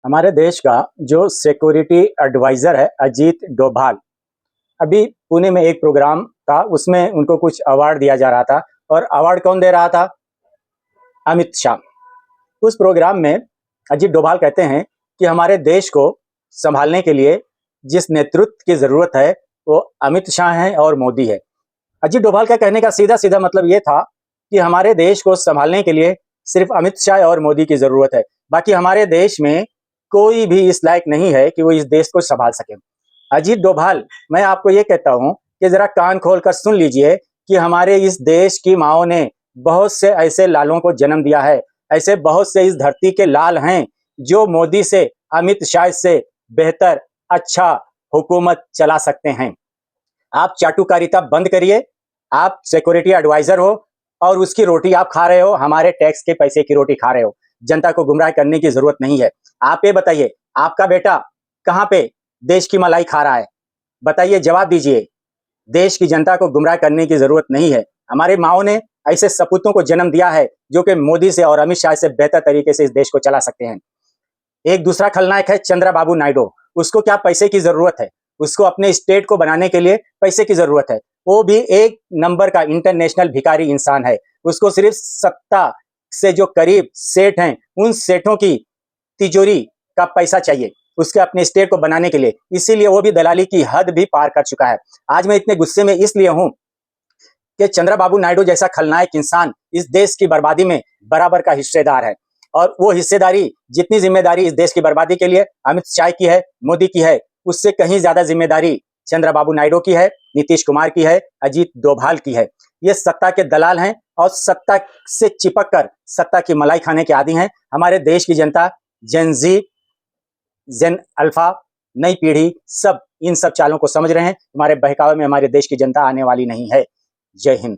हमारे देश का जो सिक्योरिटी एडवाइजर है अजीत डोभाल, अभी पुणे में एक प्रोग्राम था, उसमें उनको कुछ अवार्ड दिया जा रहा था। और अवार्ड कौन दे रहा था? अमित शाह। उस प्रोग्राम में अजीत डोभाल कहते हैं कि हमारे देश को संभालने के लिए जिस नेतृत्व की जरूरत है वो अमित शाह है और मोदी है। अजीत डोभाल का कहने का सीधा सीधा मतलब ये था कि हमारे देश को संभालने के लिए सिर्फ अमित शाह और मोदी की जरूरत है, बाकी हमारे देश में कोई भी इस लायक नहीं है कि वो इस देश को संभाल सके। अजीत डोभाल, मैं आपको ये कहता हूं कि जरा कान खोलकर सुन लीजिए कि हमारे इस देश की माओ ने बहुत से ऐसे लालों को जन्म दिया है। ऐसे बहुत से इस धरती के लाल हैं जो मोदी से, अमित शाह से बेहतर अच्छा हुकूमत चला सकते हैं। आप चाटुकारिता बंद करिए। आप सिक्योरिटी एडवाइजर हो और उसकी रोटी आप खा रहे हो, हमारे टैक्स के पैसे की रोटी खा रहे हो। जनता को गुमराह करने की जरूरत नहीं है। आप ये बताइए, आपका बेटा कहां पे देश की मलाई खा रहा है? बताइए, जवाब दीजिए। देश की जनता को गुमराह करने की जरूरत नहीं है। हमारे माओ ने ऐसे सपूतों को जन्म दिया है जो कि मोदी से और अमित शाह से बेहतर तरीके से इस देश को चला सकते हैं। एक दूसरा खलनायक है चंद्रबाबू नायडू। उसको क्या पैसे की जरूरत है? उसको अपने स्टेट को बनाने के लिए पैसे की जरूरत है। वो भी एक नंबर का इंटरनेशनल भिखारी इंसान है। उसको सिर्फ सत्ता से जो करीब सेठ हैं, उन सेठों की तिजोरी का पैसा चाहिए उसके अपने स्टेट को बनाने के लिए। इसीलिए वो भी दलाली की हद भी पार कर चुका है। आज मैं इतने गुस्से में इसलिए हूं कि चंद्रबाबू नायडू जैसा खलनायक इंसान इस देश की बर्बादी में बराबर का हिस्सेदार है। और वो हिस्सेदारी, जितनी जिम्मेदारी इस देश की बर्बादी के लिए अमित शाह की है, मोदी की है, उससे कहीं ज्यादा जिम्मेदारी चंद्रबाबू नायडू की है, नीतीश कुमार की है, अजीत डोभाल की है। ये सत्ता के दलाल हैं और सत्ता से चिपक कर सत्ता की मलाई खाने के आदी हैं। हमारे देश की जनता, जेन जी, जेन अल्फा, नई पीढ़ी, सब इन सब चालों को समझ रहे हैं। हमारे बहकावे में हमारे देश की जनता आने वाली नहीं है। जय हिंद।